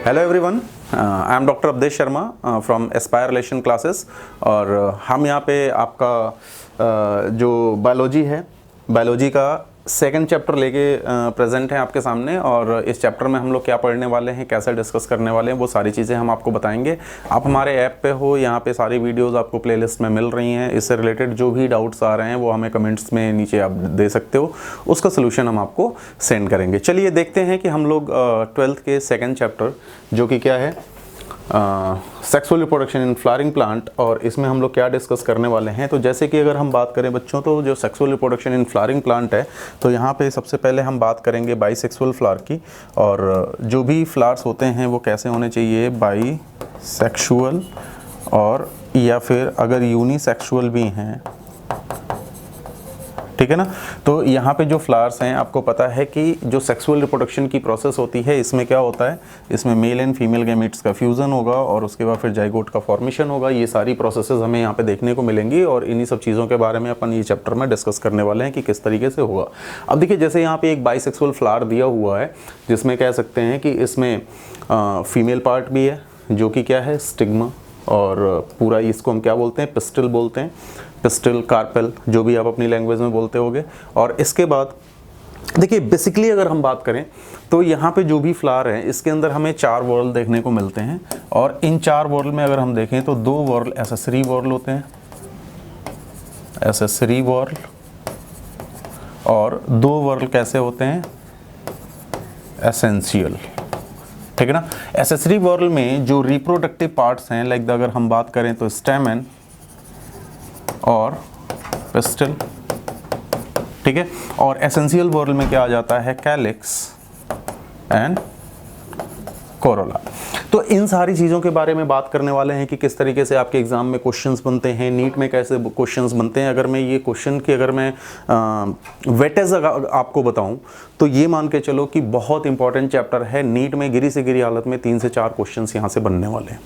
Hello everyone, I am doctor Avdhesh Sharma from aspire relation classes. और हम यहाँ पे आपका जो बायोलॉजी का सेकंड चैप्टर लेके प्रेजेंट हैं आपके सामने। और इस चैप्टर में हम लोग क्या पढ़ने वाले हैं, कैसे डिस्कस करने वाले हैं, वो सारी चीज़ें हम आपको बताएंगे। आप हमारे ऐप पे हो, यहाँ पे सारी वीडियोस आपको प्लेलिस्ट में मिल रही हैं। इससे रिलेटेड जो भी डाउट्स आ रहे हैं वो हमें कमेंट्स में नीचे आप दे सकते हो, उसका सोल्यूशन हम आपको सेंड करेंगे। चलिए देखते हैं कि हम लोग 12th के सेकेंड चैप्टर जो कि क्या है, sexual reproduction in flowering plant, और इसमें हम लोग क्या डिस्कस करने वाले हैं। तो जैसे कि अगर हम बात करें बच्चों, तो जो sexual reproduction in flowering plant है, तो यहाँ पे सबसे पहले हम बात करेंगे बाईसेक्सुअल फ्लावर की। और जो भी फ्लावर्स होते हैं वो कैसे होने चाहिए, बाईसेक्सुअल, और या फिर अगर यूनिसेक्सुअल भी हैं, ठीक है ना। तो यहाँ पे जो फ्लावर्स हैं, आपको पता है कि जो सेक्सुअल रिप्रोडक्शन की प्रोसेस होती है, इसमें क्या होता है, इसमें मेल एंड फीमेल गैमेट्स का फ्यूज़न होगा और उसके बाद फिर जाइगोट का फॉर्मेशन होगा। ये सारी प्रोसेसेस हमें यहाँ पे देखने को मिलेंगी और इन्हीं सब चीज़ों के बारे में अपन ये चैप्टर में डिस्कस करने वाले हैं कि किस तरीके से होगा। अब देखिए, जैसे यहाँ पे एक बाईसेक्सुअल फ्लावर दिया हुआ है, जिसमें कह सकते हैं कि इसमें फीमेल पार्ट भी है जो कि क्या है, स्टिग्मा, और पूरा इसको हम क्या बोलते हैं, पिस्टिल बोलते हैं, पिस्टिल, कार्पेल, जो भी आप अपनी लैंग्वेज में बोलते होगे। और इसके बाद देखिए, बेसिकली अगर हम बात करें तो यहाँ पे जो भी फ्लावर है, इसके अंदर हमें 4 वॉर्ल देखने को मिलते हैं। और इन 4 वॉर्ल में अगर हम देखें तो 2 वॉर्ल एसेसरी वॉर्ल होते हैं, एसेसरी वॉर्ल, और 2 वॉर्ल कैसे होते हैं, एसेंशियल, ठीक है ना। एसेसरी वॉर्ल में जो रिप्रोडक्टिव पार्ट्स हैं, लाइक अगर हम बात करें तो स्टेमन और पिस्टिल, ठीक है। और एसेंशियल वॉर्ल में क्या आ जाता है, कैलिक्स एंड कोरोला। तो इन सारी चीज़ों के बारे में बात करने वाले हैं कि किस तरीके से आपके एग्जाम में क्वेश्चंस बनते हैं, नीट में कैसे क्वेश्चंस बनते हैं। अगर मैं ये क्वेश्चन की अगर मैं वेटेज आपको बताऊं, तो ये मान के चलो कि बहुत इंपॉर्टेंट चैप्टर है। नीट में गिरी से गिरी हालत में 3 से 4 क्वेश्चंस यहाँ से बनने वाले हैं,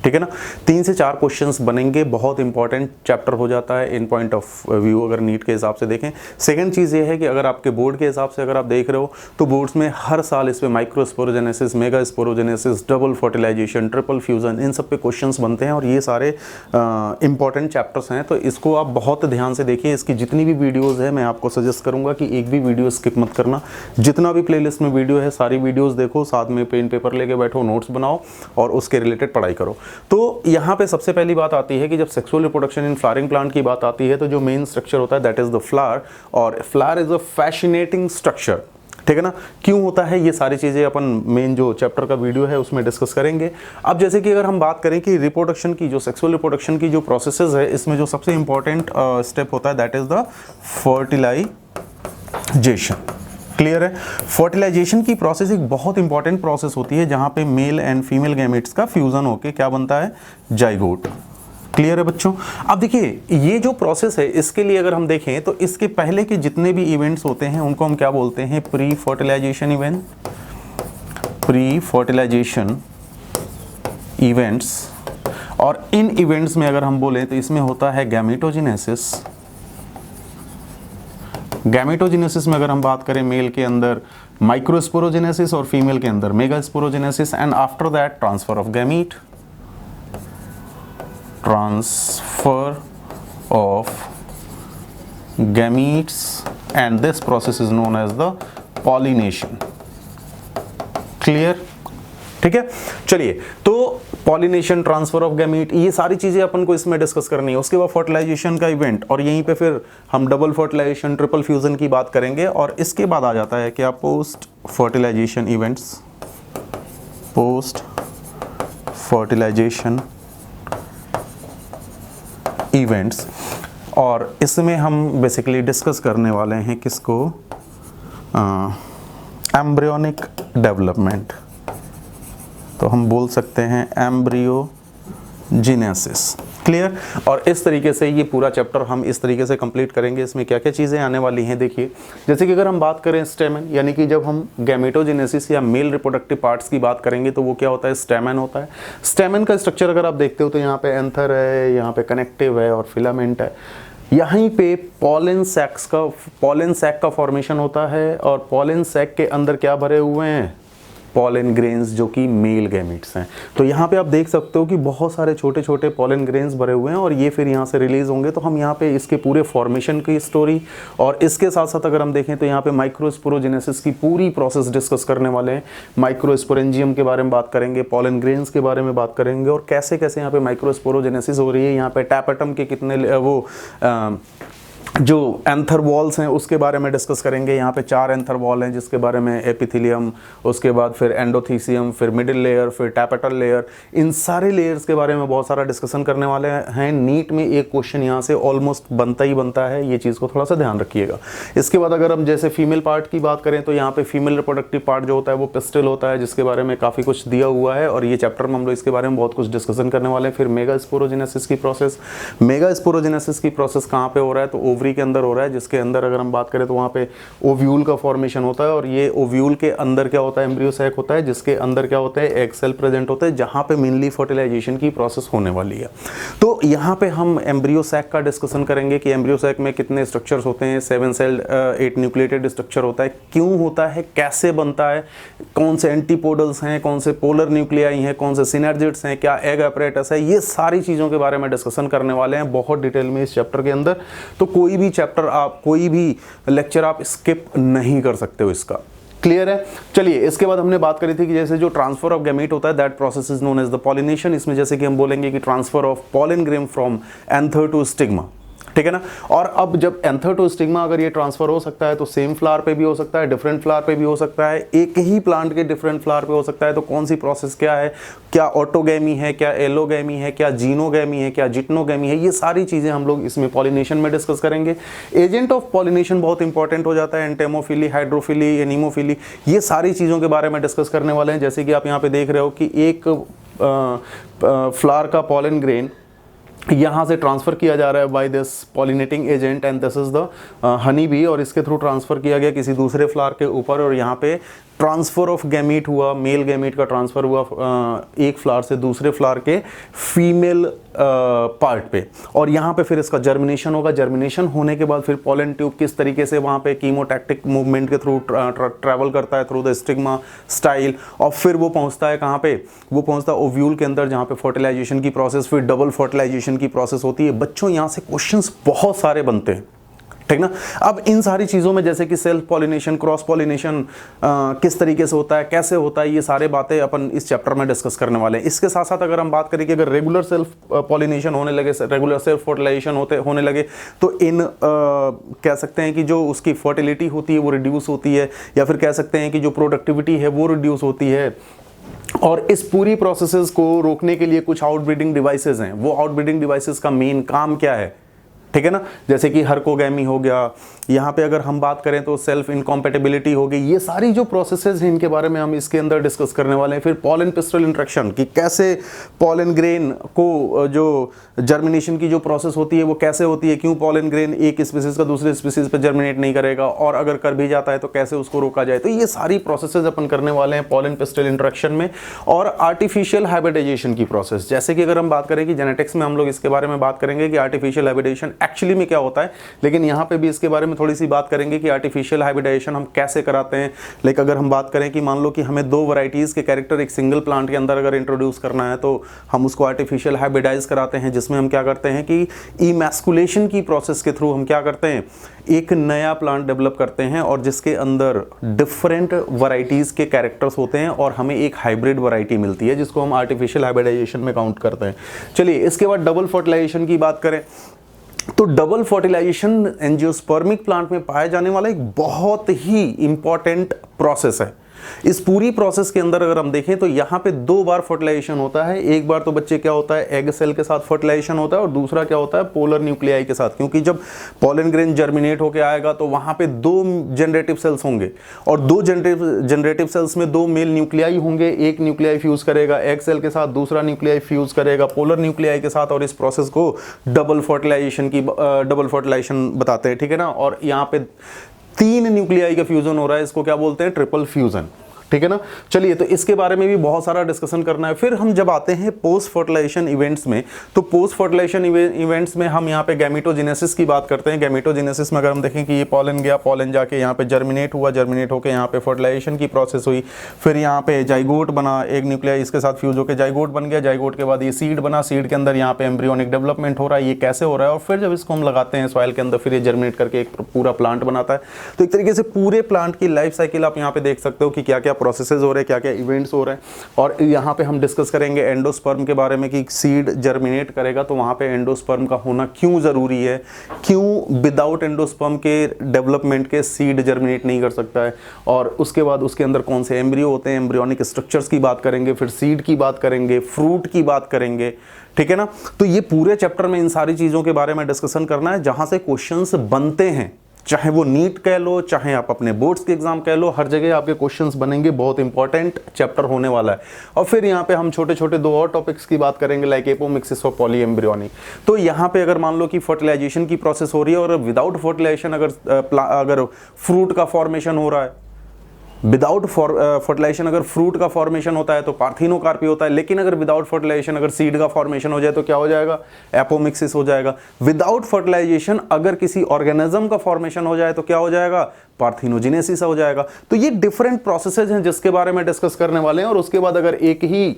ठीक है ना। 3 से 4 क्वेश्चंस बनेंगे, बहुत इंपॉर्टेंट चैप्टर हो जाता है इन पॉइंट ऑफ व्यू अगर नीट के हिसाब से देखें। सेकंड चीज़ ये है कि अगर आपके बोर्ड के हिसाब से अगर आप देख रहे हो, तो बोर्ड्स में हर साल इस पे microsporogenesis, mega sporogenesis, double fertilisation, triple fusion, इन सब पे क्वेश्चंस बनते हैं। और ये सारे इंपॉर्टेंट चैप्टर्स हैं, तो इसको आप बहुत ध्यान से देखिए। इसकी जितनी भी वीडियोज़ है, मैं आपको सजेस्ट करूँगा कि एक भी वीडियो स्किप मत करना। जितना भी प्लेलिस्ट में वीडियो है, सारी वीडियोज़ देखो, साथ में पेन पेपर लेके बैठो, नोट्स बनाओ और उसके रिलेटेड पढ़ाई करो। तो यहाँ पे सबसे पहली बात आती है कि जब sexual reproduction in flowering plant की बात आती है, तो जो मेन स्ट्रक्चर होता है दैट इज द फ्लावर। और flower is a fascinating structure, ठीक है ना। क्यों होता है, ये सारी चीज़ें अपन मेन जो चैप्टर का वीडियो है उसमें डिस्कस करेंगे। अब जैसे कि अगर हम बात करें कि रिप्रोडक्शन की, जो सेक्सुअल रिप्रोडक्शन की जो प्रोसेसेस है, इसमें जो सबसे इंपॉर्टेंट स्टेप होता है that is the fertilization. Clear है। फर्टिलाइजेशन की प्रोसेस एक बहुत इंपॉर्टेंट प्रोसेस होती है, जहां पे मेल एंड फीमेल गैमेट्स का फ्यूजन होके क्या बनता है, जाइगोट। क्लियर है बच्चों। अब देखिए, ये जो प्रोसेस है, इसके लिए अगर हम देखें तो इसके पहले के जितने भी इवेंट्स होते हैं उनको हम क्या बोलते हैं, pre fertilization event, pre fertilization events. और इन इवेंट्स में अगर हम बोलें तो इसमें होता है गैमेटोजेनेसिस। गैमेटोजेनेसिस में अगर हम बात करें, मेल के अंदर माइक्रोस्पोरोजेनेसिस और फीमेल के अंदर megasporogenesis, and after that transfer of gamete, transfer of gametes, and this process is known as the pollination. Clear, ठीक है। चलिए, तो पॉलिनेशन, ट्रांसफर ऑफ गैमीट, ये सारी चीजें अपन को इसमें डिस्कस करनी है। उसके बाद फर्टिलाइजेशन का इवेंट, और यहीं पे फिर हम डबल फर्टिलाइजेशन, ट्रिपल फ्यूजन की बात करेंगे। और इसके बाद आ जाता है क्या, post fertilization events, post fertilization events. और इसमें हम बेसिकली डिस्कस करने वाले हैं किसको, एम्ब्रियोनिक डेवलपमेंट, तो हम बोल सकते हैं एम्ब्रियोजेनेसिस। क्लियर। और इस तरीके से ये पूरा चैप्टर हम इस तरीके से कंप्लीट करेंगे। इसमें क्या क्या चीज़ें आने वाली हैं, देखिए। जैसे कि अगर हम बात करें स्टेमन, यानी कि जब हम गैमेटोजेनेसिस या मेल रिप्रोडक्टिव पार्ट्स की बात करेंगे तो वो क्या होता है, स्टेमन होता है। स्टेमन का स्ट्रक्चर अगर आप देखते हो तो यहाँ पे एंथर है, यहाँ पे कनेक्टिव है और फिलामेंट है। यहीं पे पॉलन सैक का फॉर्मेशन होता है। और पॉलन सैक के अंदर क्या भरे हुए हैं, पॉलन ग्रेन्स जो कि मेल गैमीट्स हैं। तो यहाँ पे आप देख सकते हो कि बहुत सारे छोटे छोटे पॉलन ग्रेन्स भरे हुए हैं और ये फिर यहाँ से रिलीज होंगे। तो हम यहाँ पे इसके पूरे फॉर्मेशन की स्टोरी और इसके साथ साथ अगर हम देखें तो यहाँ पे माइक्रोस्पोरोजेनेसिस की पूरी प्रोसेस डिस्कस करने वाले हैं। माइक्रोस्पोरेंजियम के बारे में बात करेंगे, पॉलन ग्रेन्स के बारे में बात करेंगे और कैसे कैसे यहाँ पे माइक्रोस्पोरोजेनेसिस हो रही है। यहाँ पे टैप एटम के कितने वो जो एंथर वॉल्स हैं उसके बारे में डिस्कस करेंगे। यहाँ पे 4 एंथर वॉल हैं जिसके बारे में एपिथेलियम, उसके बाद फिर एंडोथीसियम, फिर मिडिल लेयर, फिर टैपेटल लेयर, इन सारे लेयर्स के बारे में बहुत सारा डिस्कशन करने वाले हैं। नीट में एक क्वेश्चन यहाँ से ऑलमोस्ट बनता ही बनता है, ये चीज़ को थोड़ा सा ध्यान रखिएगा। इसके बाद अगर हम जैसे फीमेल पार्ट की बात करें तो यहाँ पे फीमेल रिप्रोडक्टिव पार्ट जो होता है वो पिस्टल होता है, जिसके बारे में काफ़ी कुछ दिया हुआ है और ये चैप्टर में हम लोग इसके बारे में बहुत कुछ डिस्कशन करने वाले हैं। फिर मेगा स्पोरोजेनेसिस की प्रोसेस, मेगा स्पोरोजेनेसिस की प्रोसेस कहाँ पे हो रहा है तो ओवरी के अंदर हो रहा है, जिसके अंदर अगर हम बात करें तो वहाँ पे ओव्यूल का फॉर्मेशन होता है और ये ओव्यूल के अंदर क्या होता है, एम्ब्रियो सैक होता है, जिसके अंदर क्या होता है, एग सेल प्रेजेंट होता है, जहाँ पे मेनली फर्टिलाइजेशन की प्रोसेस होने वाली है। तो यहाँ पे हम एम्ब्रियो सैक का डिस्कशन करेंगे कि एम्ब्रियो सैक में कितने स्ट्रक्चर्स होते हैं, 7 सेल्ड 8 न्यूक्लिएटेड स्ट्रक्चर होता है, क्यों होता है, कैसे बनता है, कौन से एंटीपोडल्स हैं, कौन से पोलर न्यूक्लियाई हैं, कौन से सिनर्जिड्स हैं, क्या एग अपरेटस है, ये सारी चीज़ों के बारे में डिस्कशन करने वाले हैं बहुत डिटेल में इस चैप्टर के अंदर। तो कोई भी चैप्टर आप, कोई भी लेक्चर आप स्किप नहीं कर सकते हो इसका। क्लियर है? चलिए, इसके बाद हमने बात करी थी कि जैसे जो ट्रांसफर ऑफ गैमीट होता है that process is known as the pollination. इसमें जैसे कि हम बोलेंगे कि transfer of pollen grain from anther to stigma, ठीक है ना। और अब जब एंथर टू स्टिग्मा अगर ये ट्रांसफर हो सकता है तो सेम फ्लावर पे भी हो सकता है, डिफरेंट फ्लावर पे भी हो सकता है, एक ही प्लांट के डिफरेंट फ्लावर पे हो सकता है। तो कौन सी प्रोसेस क्या है, क्या ऑटोगैमी है, क्या एलोगैमी है, क्या जीनोगैमी है, क्या जिटनोगैमी है, ये सारी चीजें हम लोग इसमें पॉलिनेशन में डिस्कस करेंगे। एजेंट ऑफ पॉलिनेशन बहुत इंपॉर्टेंट हो जाता है, एंटेमोफिली, हाइड्रोफिली, एनीमोफिली, ये सारी चीजों के बारे में डिस्कस करने वाले हैं। जैसे कि आप यहाँ पे देख रहे हो कि एक फ्लावर का पॉलन ग्रेन यहाँ से ट्रांसफ़र किया जा रहा है by this pollinating agent and this is the honey bee, और इसके थ्रू ट्रांसफ़र किया गया किसी दूसरे फ्लावर के ऊपर और यहाँ पे ट्रांसफ़र ऑफ गैमीट हुआ, मेल गैमीट का ट्रांसफ़र हुआ एक फ्लावर से दूसरे फ्लावर के फीमेल पार्ट पे, और यहाँ पे फिर इसका जर्मिनेशन होगा। जर्मिनेशन होने के बाद फिर पॉलन ट्यूब किस तरीके से वहाँ पे कीमोटैक्टिक मूवमेंट के थ्रू ट्रैवल करता है थ्रू द स्टिग्मा स्टाइल, और फिर वो पहुँचता है कहाँ पे, वो पहुँचता है ओव्यूल के अंदर जहाँ पे फर्टिलाइजेशन की प्रोसेस, फिर डबल फर्टिलाइजेशन की प्रोसेस होती है। बच्चों यहाँ से क्वेश्चंस बहुत सारे बनते हैं, ठीक ना। अब इन सारी चीज़ों में जैसे कि सेल्फ पॉलिनेशन, क्रॉस पॉलिनेशन किस तरीके से होता है, कैसे होता है, ये सारे बातें अपन इस चैप्टर में डिस्कस करने वाले हैं। इसके साथ साथ अगर हम बात करें कि अगर रेगुलर सेल्फ पॉलिनेशन होने लगे, रेगुलर सेल्फ फर्टिलाइजेशन होने लगे तो इन कह सकते हैं कि जो उसकी फर्टिलिटी होती है वो रिड्यूस होती है, या फिर कह सकते हैं कि जो प्रोडक्टिविटी है वो रिड्यूस होती है। और इस पूरी प्रोसेसेस को रोकने के लिए कुछ आउटब्रीडिंग डिवाइसेस हैं। वो आउटब्रीडिंग डिवाइसेस का मेन काम क्या है, ठीक है ना। जैसे कि हर्कोगैमी हो गया, यहाँ पे अगर हम बात करें तो सेल्फ इनकॉम्पेटिबिलिटी हो गई, ये सारी जो प्रोसेसेस हैं इनके बारे में हम इसके अंदर डिस्कस करने वाले हैं। फिर पॉलन पिस्टल इंट्रैक्शन कि कैसे पॉलन ग्रेन को जो जर्मिनेशन की जो प्रोसेस होती है वो कैसे होती है, क्यों पॉलन ग्रेन एक स्पीसीज का दूसरे स्पीसीज पे जर्मिनेट नहीं करेगा, और अगर कर भी जाता है तो कैसे उसको रोका जाए। तो ये सारी प्रोसेसेस अपन करने वाले हैं पॉलन पिस्टल इंट्रैक्शन में। और आर्टिफिशियल हाइब्रिडाइजेशन की प्रोसेस, जैसे कि अगर हम बात करें कि जेनेटिक्स में हम लोग इसके बारे में बात करेंगे कि आर्टिफिशियल हाइब्रिडाइजेशन एक्चुअली में क्या होता है, लेकिन यहाँ पे भी इसके बारे में थोड़ी सी बात करेंगे कि आर्टिफिशियल हाइब्रिडाइजेशन हम कैसे कराते हैं। लाइक अगर हम बात करें कि मान लो कि हमें 2 वैरायटीज के कैरेक्टर एक सिंगल प्लांट के अंदर अगर इंट्रोड्यूस करना है तो हम उसको आर्टिफिशियल हाइब्रिडाइज कराते हैं, जिसमें हम क्या करते हैं कि इमैस्कुलेशन की प्रोसेस के थ्रू हम क्या करते हैं, एक नया प्लांट डेवलप करते हैं और जिसके अंदर डिफरेंट वैरायटीज के कैरेक्टर्स होते हैं और हमें एक हाइब्रिड वैरायटी मिलती है जिसको हम आर्टिफिशियल हाइब्रिडाइजेशन में काउंट करते हैं। चलिए, इसके बाद डबल फर्टिलाइजेशन की बात करें तो डबल फर्टिलाइजेशन एंजियोस्पर्मिक प्लांट में पाया जाने वाला एक बहुत ही इंपॉर्टेंट प्रोसेस है। इस पूरी प्रोसेस के अंदर अगर हम देखें तो यहाँ पे 2 बार फर्टिलाइजेशन होता है। एक बार तो बच्चे क्या होता है, एग सेल के साथ फर्टिलाइजेशन होता है, और दूसरा क्या होता है, पोलर न्यूक्लियाई के साथ, क्योंकि जब पॉलन ग्रेन जर्मिनेट होकर आएगा तो वहाँ पे 2 जनरेटिव सेल्स होंगे और 2 जनरेटिव सेल्स में 2 मेल न्यूक्लियाई होंगे। एक न्यूक्लियाई फ्यूज करेगा एग सेल के साथ, दूसरा न्यूक्लियाई फ्यूज करेगा पोलर न्यूक्लियाई के साथ, और इस प्रोसेस को डबल फर्टिलाइजेशन बताते हैं, ठीक है ना। और यहाँ पे 3 न्यूक्लियाई का फ्यूजन हो रहा है, इसको क्या बोलते हैं, ट्रिपल फ्यूजन। ठीक है ना। चलिए, तो इसके बारे में भी बहुत सारा डिस्कशन करना है। फिर हम जब आते हैं पोस्ट फर्टिलाइजेशन इवेंट्स में, तो पोस्ट फर्टिलाइजेशन इवेंट्स में हम यहाँ पे गैमेटोजेनेसिस की बात करते हैं। गैमेटोजेनेसिस में अगर हम देखें कि ये पॉलन गया, पॉलन जाके यहाँ पे जर्मिनेट हुआ, जर्मिनेट होकर यहाँ पे फर्टिलाइजेशन की प्रोसेस हुई, फिर यहाँ पे जाइगोट बना, एक न्यूक्लिया इसके साथ फ्यूज होकर जाइगोट बन गया, जाइगोट के बाद ये सीड बना, सीड के अंदर यहाँ पे एम्ब्रियोनिक डेवलपमेंट हो रहा है, ये कैसे हो रहा है, और फिर जब इसको हम लगाते हैं सॉइल के अंदर, फिर ये जर्मिनेट करके एक पूरा प्लांट बनाता है। तो एक तरीके से पूरे प्लांट की लाइफ साइकिल आप यहाँ पे देख सकते हो कि क्या क्या प्रोसेसेस हो रहे हैं, क्या क्या इवेंट्स हो रहे हैं। और यहाँ पे हम डिस्कस करेंगे एंडोस्पर्म के बारे में कि सीड जर्मिनेट करेगा तो वहाँ पे एंडोस्पर्म का होना क्यों ज़रूरी है, क्यों विदाउट एंडोस्पर्म के डेवलपमेंट के सीड जर्मिनेट नहीं कर सकता है, और उसके बाद उसके अंदर कौन से एम्ब्रियो होते हैं, एम्ब्रियोनिक स्ट्रक्चर्स की बात करेंगे, फिर सीड की बात करेंगे, फ्रूट की बात करेंगे, ठीक है ना। तो ये पूरे चैप्टर में इन सारी चीज़ों के बारे में डिस्कशन करना है जहाँ से क्वेश्चंस बनते हैं, चाहे वो नीट कह लो, चाहे आप अपने बोर्ड्स के एग्जाम कह लो, हर जगह आपके क्वेश्चंस बनेंगे। बहुत इंपॉर्टेंट चैप्टर होने वाला है। और फिर यहाँ पे हम छोटे छोटे 2 और टॉपिक्स की बात करेंगे, लाइक एपोमिक्सिस और पॉलीएम्ब्रियोनी। तो यहाँ पे अगर मान लो कि फर्टिलाइजेशन की प्रोसेस हो रही है और विदाउट फर्टिलाइजेशन अगर फ्रूट का फॉर्मेशन हो रहा है, विदाउट फर्टिलाइजेशन अगर फ्रूट का फॉर्मेशन होता है तो पार्थिनोकार्पी होता है, लेकिन अगर विदाउट फर्टिलाइजेशन अगर सीड का फॉर्मेशन हो जाए तो क्या हो जाएगा, एपोमिक्सिस हो जाएगा। विदाउट फर्टिलाइजेशन अगर किसी ऑर्गेनिज्म का फॉर्मेशन हो जाए तो क्या हो जाएगा, पार्थिनोजेनेसिस हो जाएगा। तो ये डिफरेंट प्रोसेसेस हैं जिसके बारे में डिस्कस करने वाले हैं। और उसके बाद अगर एक ही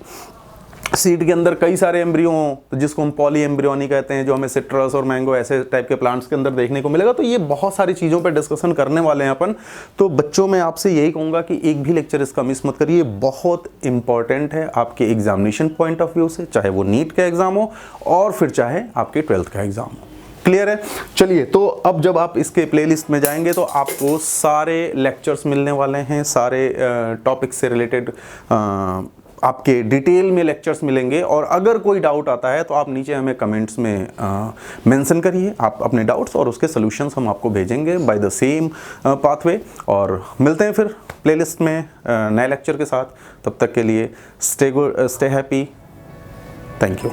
सीड के अंदर कई सारे एम्ब्रियो तो जिसको हम पॉली एम्ब्रियोनी कहते हैं, जो हमें सिट्रस और मैंगो ऐसे टाइप के प्लांट्स के अंदर देखने को मिलेगा। तो ये बहुत सारी चीज़ों पे डिस्कशन करने वाले हैं अपन। तो बच्चों में आपसे यही कहूँगा कि एक भी लेक्चर इसका मिस मत करिए, बहुत इंपॉर्टेंट है आपके एग्जामिनेशन पॉइंट ऑफ व्यू से, चाहे वो नीट का एग्जाम हो और फिर चाहे आपके 12th का एग्जाम हो। क्लियर है। चलिए, तो अब जब आप इसके प्लेलिस्ट में जाएंगे तो आपको सारे लेक्चर्स मिलने वाले हैं, सारे टॉपिक से रिलेटेड आपके डिटेल में लेक्चर्स मिलेंगे। और अगर कोई डाउट आता है तो आप नीचे हमें कमेंट्स में मेंशन करिए आप अपने डाउट्स, और उसके सॉल्यूशंस हम आपको भेजेंगे बाय द सेम पाथवे। और मिलते हैं फिर प्लेलिस्ट में नए लेक्चर के साथ। तब तक के लिए स्टे हैप्पी, थैंक यू।